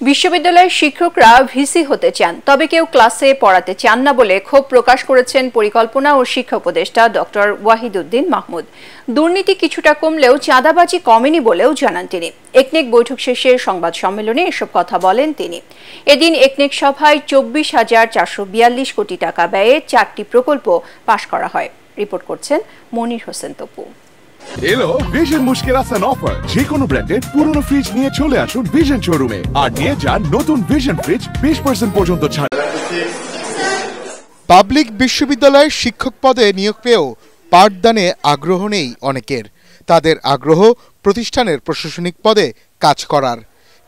বিশ্ববিদ্যালয়ের শিক্ষকরা ভিসি হতে চান, তবে কেউ ক্লাসে পড়াতে চান না বলে ক্ষোভ প্রকাশ করেছেন পরিকল্পনা ও শিক্ষা উপদেষ্টা ডক্টর ওয়াহিদুদ্দিন মাহমুদ। দুর্নীতি কিছুটা কমলেও চাঁদাবাজি কমেনি বলেও জানান তিনি। একনেক বৈঠক শেষে সংবাদ সম্মেলনে এসব কথা বলেন তিনি। এদিন একনেক সভায় 24,442 কোটি টাকা ব্যয়ে 4টি প্রকল্প পাশ করা হয়। রিপোর্ট করছেন মনির হোসেন তপু। এলো ভিশন মুশকিল আসান অফার। যে কোনো ব্র্যান্ডের পুরনো ফ্রিজ নিয়ে চলে আসুন ভিশন শোরুমে আর নিয়ে যান নতুন ভিশন ফ্রিজ 20% পর্যন্ত ছাড়। পাবলিক বিশ্ববিদ্যালয়ের শিক্ষক পদে নিয়োগ পেয়েও পাঠদানে আগ্রহ নেই অনেকের। তাদের আগ্রহ প্রতিষ্ঠানের প্রশাসনিক পদে কাজ করার।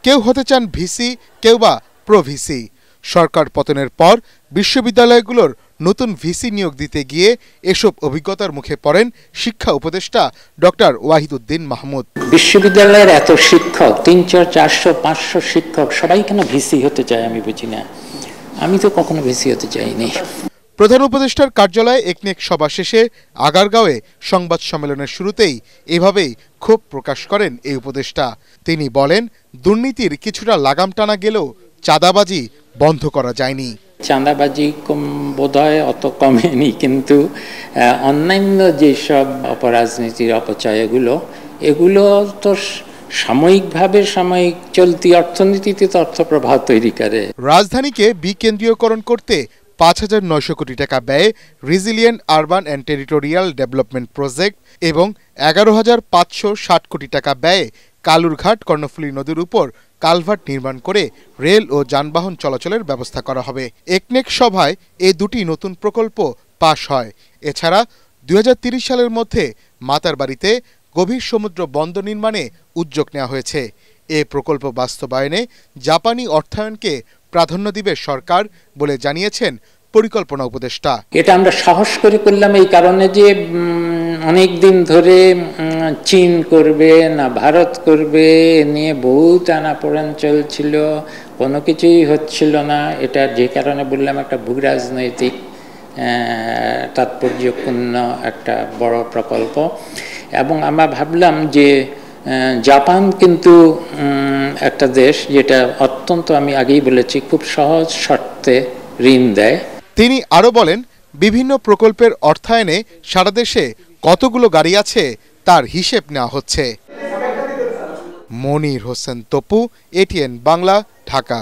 কেউ হতে চান ভিসি, কেউ বা প্রভিসি। সরকার পতনের পর বিশ্ববিদ্যালয়গুলোর নতুন ভিসি নিয়োগ দিতে গিয়ে এসব অভিজ্ঞতার মুখে পড়েন শিক্ষা উপদেষ্টা ডক্টর ওয়াহিদুদ্দিন মাহমুদ। বিশ্ববিদ্যালয়ের এত শিক্ষক, 300, 400, 500 শিক্ষক, সবাই কেন ভিসি হতে চায় আমি বুঝি না। আমি তো কখনো ভিসি হতে চাইনি। প্রধান উপদেষ্টার কার্যালয়ে একনেক সভা শেষে আগারগাঁওয়ে সংবাদ সম্মেলনের শুরুতেই এভাবেই ক্ষোভ প্রকাশ করেন এই উপদেষ্টা। তিনি বলেন, দুর্নীতির কিছুটা লাগাম টানা গেলেও চাঁদাবাজি বন্ধ করা যায়নি। চাঁদাবাজি বোধহয় অত কমেনি, কিন্তু অন্যান্য যেসব অপরাজনীতির অপচয়গুলো, এগুলো তো সাময়িকভাবে সাময়িক চলতি অর্থনীতিতে তো অর্থপ্রবাহ তৈরি করে। রাজধানীকে বিকেন্দ্রীয়করণ করতে 5,900 কোটি টাকা ব্যয়ে resilient urban and territorial development project এবং 11,560 কোটি টাকা ব্যয়ে কালুরঘাট কর্ণফুলী নদীর উপর কালভার্ট নির্মাণ করে রেল ও যানবাহন চলাচলের ব্যবস্থা করা হবে। একনেক সভায় এই দুটি নতুন প্রকল্প পাশ হয়। এছাড়া 2030 সালের মধ্যে মাতারবাড়িতে গভীর সমুদ্র বন্দর নির্মাণে উদ্যোগ নেওয়া হয়েছে। এ প্রকল্প বাস্তবায়নে জাপানি অর্থায়নকে প্রাধান্য দিবে সরকার বলে জানিয়েছেন পরিকল্পনা উপদেষ্টা। এটা আমরা সাহস করে করলাম এই কারণে যে অনেক দিন ধরে চীন করবে না ভারত করবে নিয়ে বহু টানাপোড়েন চলছিল, কোনো কিছুই হচ্ছিল না। এটা যে কারণে বললাম একটা ভূরাজনৈতিক তাৎপর্যপূর্ণ একটা বড় প্রকল্প। এবং আমরা ভাবলাম যে জাপান কিন্তু একটা দেশ যেটা অত্যন্ত, আমি আগেই বলেছি, খুব সহজ শর্তে ঋণ দেয়। তিনি আরো বলেন, বিভিন্ন প্রকল্পের অর্থায়নে সারা দেশে কতগুলো গাড়ি আছে তার হিসেব নেওয়া হচ্ছে। মনির হোসেন তপু, এটিএন বাংলা, ঢাকা।